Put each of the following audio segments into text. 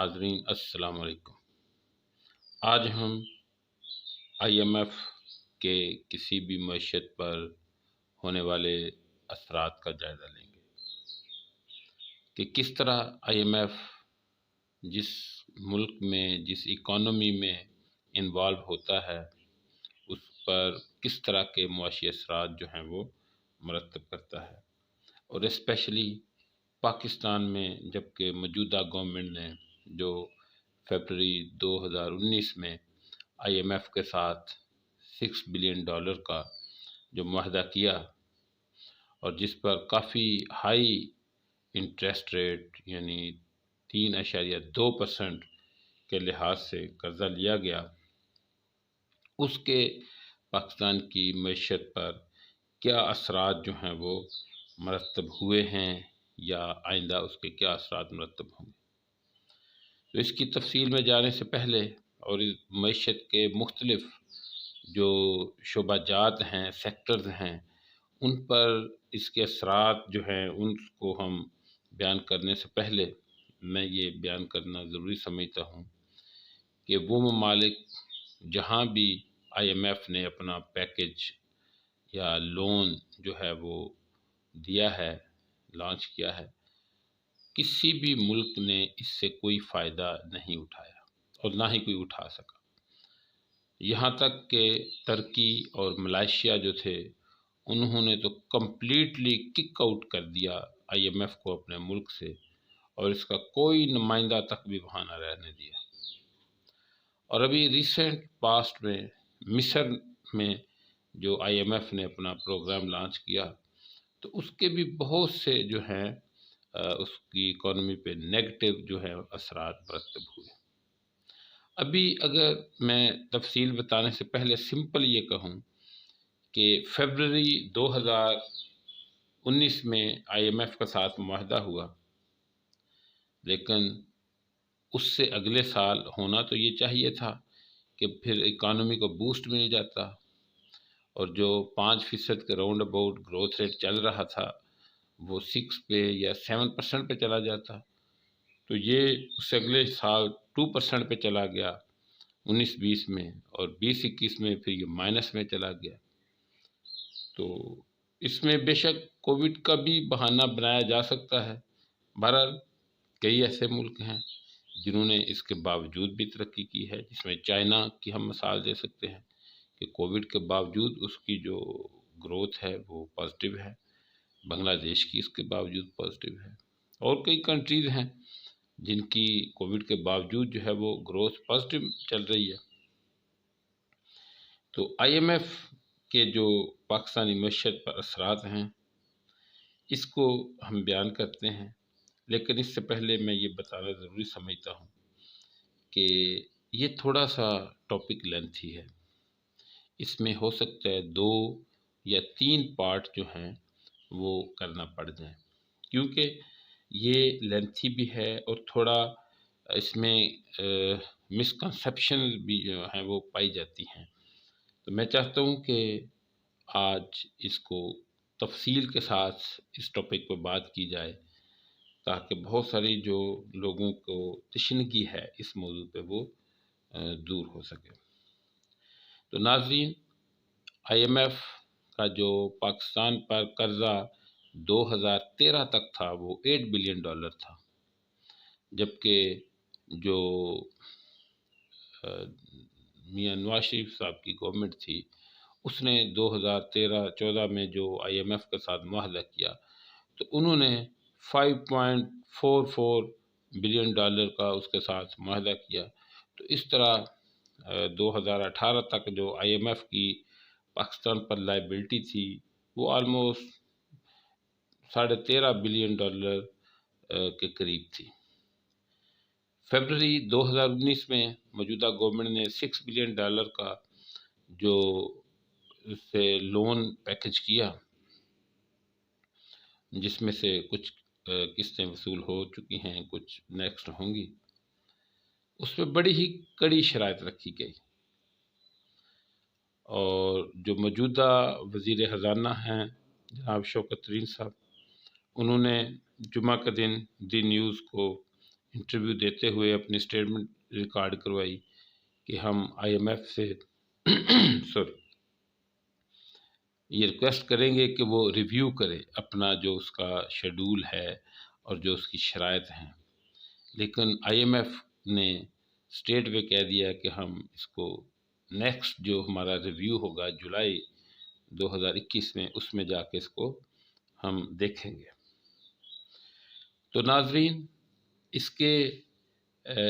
ناظرین السلام علیکم۔ آج ہم IMF کے کسی بھی معیشت پر ہونے والے اثرات کا جائزہ لیں گے کہ کس طرح IMF جس ملک میں جس اکانومی میں انوالو ہوتا ہے اس پر کس طرح کے معاشی اثرات جو ہیں وہ مرتب کرتا ہے، اور اسپیشلی پاکستان میں جبکہ موجودہ گورنمنٹ نے جو فیبرری 2019 میں IMF کے ساتھ $6 بلین کا جو معاہدہ کیا اور جس پر کافی ہائی انٹرسٹ ریٹ یعنی 3.2% کے لحاظ سے قرضہ لیا گیا، اس کے پاکستان کی معیشت پر کیا اثرات جو ہیں وہ مرتب ہوئے ہیں یا آئندہ اس کے کیا اثرات مرتب ہوں گے۔ تو اس کی تفصیل میں جانے سے پہلے اور اس معیشت کے مختلف جو شعبہ جات ہیں، سیکٹرز ہیں، ان پر اس کے اثرات جو ہیں ان کو ہم بیان کرنے سے پہلے میں یہ بیان کرنا ضروری سمجھتا ہوں کہ وہ ممالک جہاں بھی IMF نے اپنا پیکج یا لون جو ہے وہ دیا ہے، لانچ کیا ہے، کسی بھی ملک نے اس سے کوئی فائدہ نہیں اٹھایا اور نہ ہی کوئی اٹھا سکا۔ یہاں تک کہ ترکی اور ملائیشیا جو تھے انہوں نے تو کمپلیٹلی کک آؤٹ کر دیا IMF کو اپنے ملک سے، اور اس کا کوئی نمائندہ تک بھی وہاں نہ رہنے دیا۔ اور ابھی ریسنٹ پاسٹ میں مصر میں جو IMF نے اپنا پروگرام لانچ کیا تو اس کے بھی بہت سے جو ہیں اس کی اکانومی پہ نیگیٹو جو ہے اثرات مرتب ہوئے۔ ابھی اگر میں تفصیل بتانے سے پہلے سمپل یہ کہوں کہ فیبرری 2019 میں IMF کے ساتھ معاہدہ ہوا، لیکن اس سے اگلے سال ہونا تو یہ چاہیے تھا کہ پھر اکانومی کو بوسٹ مل جاتا، اور جو 5% کے راؤنڈ اباؤٹ گروتھ ریٹ چل رہا تھا وہ 6 پہ یا 7% پہ چلا جاتا، تو یہ اس سے اگلے سال 2% پہ چلا گیا 19-20 میں، اور 20-21 میں پھر یہ مائنس میں چلا گیا۔ تو اس میں بے شک کووڈ کا بھی بہانہ بنایا جا سکتا ہے، بہرحال کئی ایسے ملک ہیں جنہوں نے اس کے باوجود بھی ترقی کی ہے، جس میں چائنا کی ہم مثال دے سکتے ہیں کہ کووڈ کے باوجود اس کی جو گروتھ ہے وہ پازیٹیو ہے، بنگلہ دیش کی اس کے باوجود پازیٹیو ہے، اور کئی کنٹریز ہیں جن کی کووڈ کے باوجود جو ہے وہ گروتھ پازیٹیو چل رہی ہے۔ تو IMF کے جو پاکستانی معیشت پر اثرات ہیں اس کو ہم بیان کرتے ہیں، لیکن اس سے پہلے میں یہ بتانا ضروری سمجھتا ہوں کہ یہ تھوڑا سا ٹاپک لینتھی ہے، اس میں ہو سکتا ہے 2 یا 3 پارٹ جو ہیں وہ کرنا پڑ جائیں، کیونکہ یہ لینتھی بھی ہے اور تھوڑا اس میں مسکنسیپشن بھی جو ہیں وہ پائی جاتی ہیں۔ تو میں چاہتا ہوں کہ آج اس کو تفصیل کے ساتھ اس ٹاپک پہ بات کی جائے تاکہ بہت ساری جو لوگوں کو تشنگی ہے اس موضوع پہ وہ دور ہو سکے۔ تو ناظرین، IMF کا جو پاکستان پر قرضہ 2013 تک تھا وہ $8 بلین تھا، جبکہ جو میاں نواز شریف صاحب کی گورنمنٹ تھی اس نے 2013-14 میں جو IMF کے ساتھ معاہدہ کیا تو انہوں نے $5.44 بلین کا اس کے ساتھ معاہدہ کیا۔ تو اس طرح 2018 تک جو IMF کی پاکستان پر لائبلٹی تھی وہ آلموسٹ $13.5 بلین کے قریب تھی۔ فیبرری 2019 میں موجودہ گورنمنٹ نے $6 بلین کا جو سے لون پیکج کیا، جس میں سے کچھ قسطیں وصول ہو چکی ہیں، کچھ نیکسٹ ہوں گی، اس میں بڑی ہی کڑی شرائط رکھی گئی، اور جو موجودہ وزیر خزانہ ہیں جناب شوکت ترین صاحب، انہوں نے جمعہ کے دن دی نیوز کو انٹرویو دیتے ہوئے اپنی اسٹیٹمنٹ ریکارڈ کروائی کہ ہم IMF سے سوری یہ ریکویسٹ کریں گے کہ وہ ریویو کرے اپنا جو اس کا شیڈول ہے اور جو اس کی شرائط ہیں، لیکن IMF نے اسٹیٹ وے کہہ دیا کہ ہم اس کو نیکسٹ جو ہمارا ریویو ہوگا جولائی 2021 میں، اس میں جا کے اس کو ہم دیکھیں گے۔ تو ناظرین، اس کے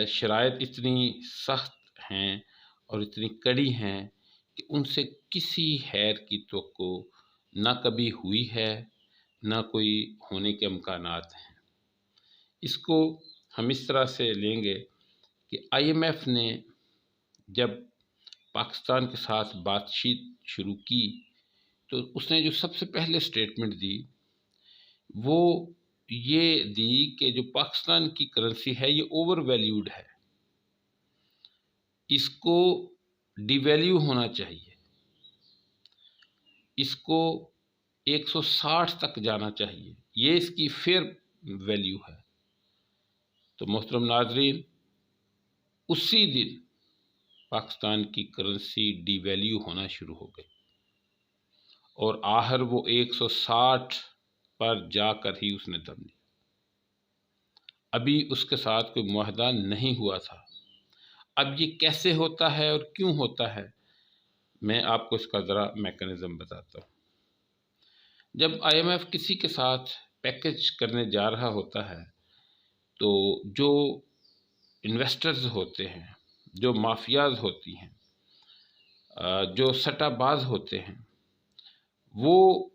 شرائط اتنی سخت ہیں اور اتنی کڑی ہیں کہ ان سے کسی خیر کی توقع نہ کبھی ہوئی ہے، نہ کوئی ہونے کے امکانات ہیں۔ اس کو ہم اس طرح سے لیں گے کہ IMF نے جب پاکستان کے ساتھ بات چیت شروع کی تو اس نے جو سب سے پہلے اسٹیٹمنٹ دی وہ یہ دی کہ جو پاکستان کی کرنسی ہے یہ اوور ویلیوڈ ہے، اس کو ڈی ویلیو ہونا چاہیے، اس کو 160 تک جانا چاہیے، یہ اس کی فیئر ویلیو ہے۔ تو محترم ناظرین، اسی دن پاکستان کی کرنسی ڈی ویلیو ہونا شروع ہو گئی اور آخر وہ 160 پر جا کر ہی اس نے دم لیا۔ ابھی اس کے ساتھ کوئی معاہدہ نہیں ہوا تھا۔ اب یہ کیسے ہوتا ہے اور کیوں ہوتا ہے، میں آپ کو اس کا ذرا میکانزم بتاتا ہوں۔ جب IMF کسی کے ساتھ پیکج کرنے جا رہا ہوتا ہے تو جو انویسٹرز ہوتے ہیں، جو مافیاز ہوتی ہیں، جو سٹہ باز ہوتے ہیں، وہ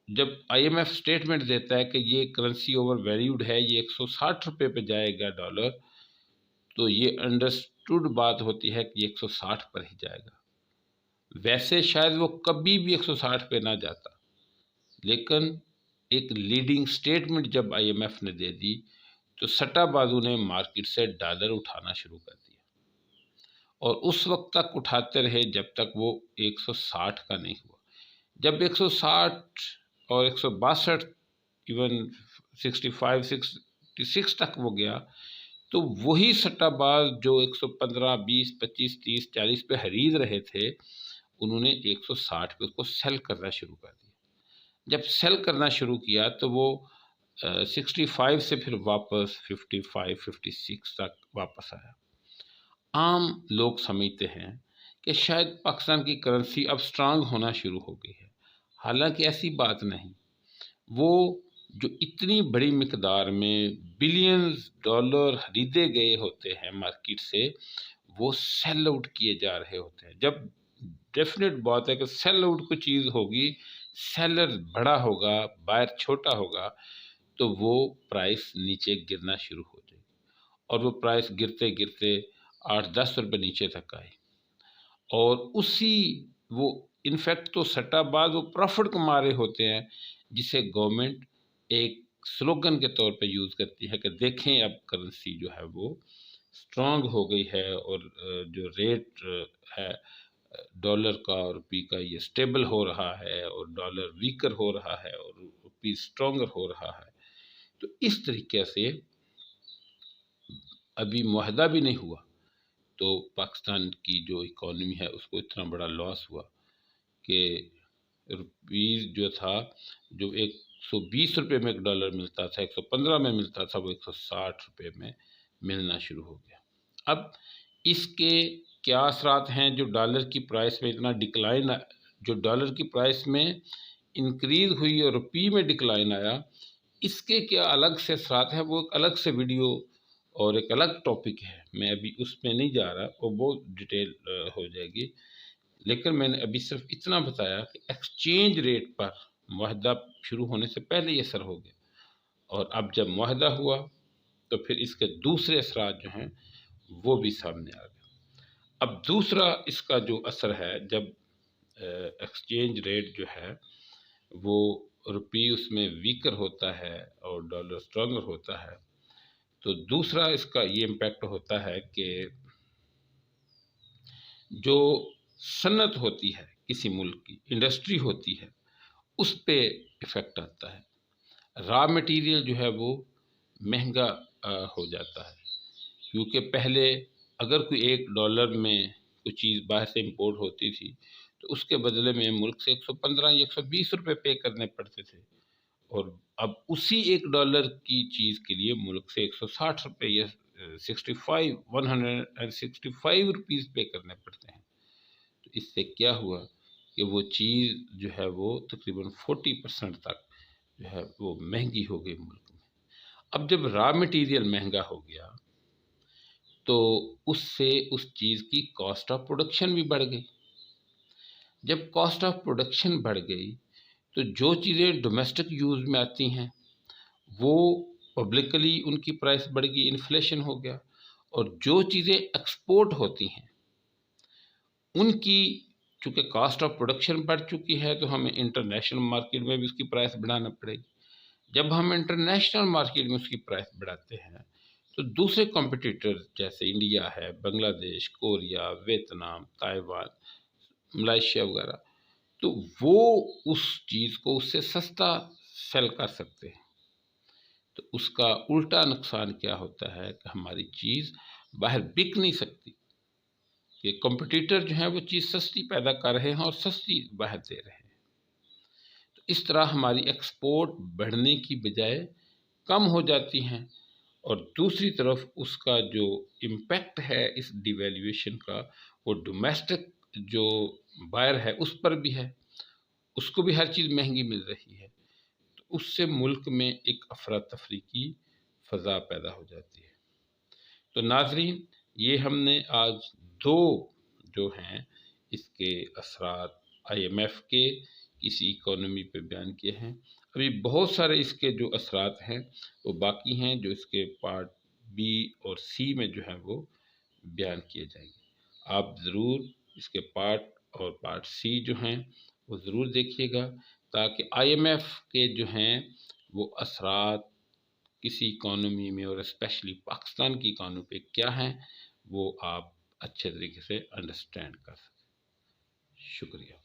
جب IMF اسٹیٹمنٹ دیتا ہے کہ یہ کرنسی اوور ویلیوڈ ہے، یہ 160 روپے پہ جائے گا ڈالر، تو یہ انڈرسٹوڈ بات ہوتی ہے کہ یہ 160 پر ہی جائے گا۔ ویسے شاید وہ کبھی بھی 160 پہ نہ جاتا، لیکن ایک لیڈنگ سٹیٹمنٹ جب IMF نے دے دی تو سٹہ بازوں نے مارکیٹ سے ڈالر اٹھانا شروع کر دیا اور اس وقت تک اٹھاتے رہے جب تک وہ 160 کا نہیں ہوا۔ جب 160 اور 162 ایون 65 66 تک وہ گیا تو وہی سٹہ باز جو 115 20 25 30 40 پہ خرید رہے تھے، انہوں نے 160 پہ اس کو سیل کرنا شروع کر دیا۔ جب سیل کرنا شروع کیا تو وہ 65 سے پھر واپس 55 56 تک واپس آیا۔ عام لوگ سمجھتے ہیں کہ شاید پاکستان کی کرنسی اب سٹرانگ ہونا شروع ہو گئی ہے، حالانکہ ایسی بات نہیں۔ وہ جو اتنی بڑی مقدار میں بلینز ڈالر خریدے گئے ہوتے ہیں مارکیٹ سے، وہ سیل آؤٹ کیے جا رہے ہوتے ہیں۔ جب ڈیفینیٹ بات ہے کہ سیل آؤٹ کوئی چیز ہوگی، سیلر بڑا ہوگا، بائر چھوٹا ہوگا، تو وہ پرائس نیچے گرنا شروع ہو جائے گی اور وہ پرائس گرتے گرتے 8-10 روپے نیچے تک آئی اور اسی وہ انفیکٹ تو سٹہ باز وہ پروفٹ کما رہے ہوتے ہیں، جسے گورنمنٹ ایک سلوگن کے طور پہ یوز کرتی ہے کہ دیکھیں اب کرنسی جو ہے وہ سٹرانگ ہو گئی ہے اور جو ریٹ ہے ڈالر کا اور روپی کا یہ سٹیبل ہو رہا ہے اور ڈالر ویکر ہو رہا ہے اور روپی سٹرانگر ہو رہا ہے۔ تو اس طریقے سے ابھی معاہدہ بھی نہیں ہوا تو پاکستان کی جو اکانومی ہے اس کو اتنا بڑا لاس ہوا کہ روپیز جو تھا، جو 120 روپے میں ایک ڈالر ملتا تھا، 115 میں ملتا تھا، وہ 160 روپے میں ملنا شروع ہو گیا۔ اب اس کے کیا اثرات ہیں جو ڈالر کی پرائس میں اتنا ڈکلائن، جو ڈالر کی پرائس میں انکریز ہوئی اور روپی میں ڈکلائن آیا، اس کے کیا الگ سے اثرات ہیں، وہ ایک الگ سے ویڈیو اور ایک الگ ٹاپک ہے، میں ابھی اس میں نہیں جا رہا، وہ بہت ڈیٹیل ہو جائے گی۔ لیکن میں نے ابھی صرف اتنا بتایا کہ ایکسچینج ریٹ پر معاہدہ شروع ہونے سے پہلے یہ اثر ہو گیا اور اب جب معاہدہ ہوا تو پھر اس کے دوسرے اثرات جو ہیں وہ بھی سامنے آ گئے۔ اب دوسرا اس کا جو اثر ہے، جب ایکسچینج ریٹ جو ہے وہ روپی اس میں ویکر ہوتا ہے اور ڈالر سٹرانگر ہوتا ہے، تو دوسرا اس کا یہ امپیکٹ ہوتا ہے کہ جو صنعت ہوتی ہے کسی ملک کی، انڈسٹری ہوتی ہے، اس پہ ایفیکٹ آتا ہے۔ را مٹیریل جو ہے وہ مہنگا ہو جاتا ہے، کیونکہ پہلے اگر کوئی $1 میں کوئی چیز باہر سے امپورٹ ہوتی تھی تو اس کے بدلے میں ملک سے 115 یا 120 روپے پے کرنے پڑتے تھے، اور اب اسی $1 کی چیز کے لیے ملک سے 160 روپے یا 165 روپیز پے کرنے پڑتے ہیں۔ تو اس سے کیا ہوا کہ وہ چیز جو ہے وہ تقریباً 40% تک جو ہے وہ مہنگی ہو گئی ملک میں۔ اب جب را مٹیریل مہنگا ہو گیا تو اس سے اس چیز کی کاسٹ آف پروڈکشن بھی بڑھ گئی۔ جب کاسٹ آف پروڈکشن بڑھ گئی تو جو چیزیں ڈومیسٹک یوز میں آتی ہیں وہ پبلکلی ان کی پرائس بڑھ گئی، انفلیشن ہو گیا، اور جو چیزیں ایکسپورٹ ہوتی ہیں ان کی چونکہ کاسٹ آف پروڈکشن بڑھ چکی ہے تو ہمیں انٹرنیشنل مارکیٹ میں بھی اس کی پرائس بڑھانا پڑے گی۔ جب ہم انٹرنیشنل مارکیٹ میں اس کی پرائس بڑھاتے ہیں تو دوسرے کمپٹیٹر جیسے انڈیا ہے، بنگلہ دیش، کوریا، ویتنام، تائیوان، ملائیشیا وغیرہ، تو وہ اس چیز کو اس سے سستا سیل کر سکتے ہیں۔ تو اس کا الٹا نقصان کیا ہوتا ہے کہ ہماری چیز باہر بک نہیں سکتی، کہ کمپٹیٹر جو ہیں وہ چیز سستی پیدا کر رہے ہیں اور سستی باہر دے رہے ہیں۔ تو اس طرح ہماری ایکسپورٹ بڑھنے کی بجائے کم ہو جاتی ہیں، اور دوسری طرف اس کا جو امپیکٹ ہے اس ڈیویلیویشن کا وہ ڈومیسٹک جو بائر ہے اس پر بھی ہے، اس کو بھی ہر چیز مہنگی مل رہی ہے، تو اس سے ملک میں ایک افراتفری کی فضا پیدا ہو جاتی ہے۔ تو ناظرین، یہ ہم نے آج دو جو ہیں اس کے اثرات IMF کے کسی اکانومی پہ بیان کیے ہیں۔ ابھی بہت سارے اس کے جو اثرات ہیں وہ باقی ہیں، جو اس کے پارٹ بی اور سی میں جو ہیں وہ بیان کیے جائیں گے۔ آپ ضرور اس کے پارٹ اور پارٹ سی جو ہیں وہ ضرور دیکھیے گا، تاکہ IMF کے جو ہیں وہ اثرات کسی اکانومی میں اور اسپیشلی پاکستان کی اکانومی پہ کیا ہیں وہ آپ اچھے طریقے سے انڈرسٹینڈ کر سکیں۔ شکریہ۔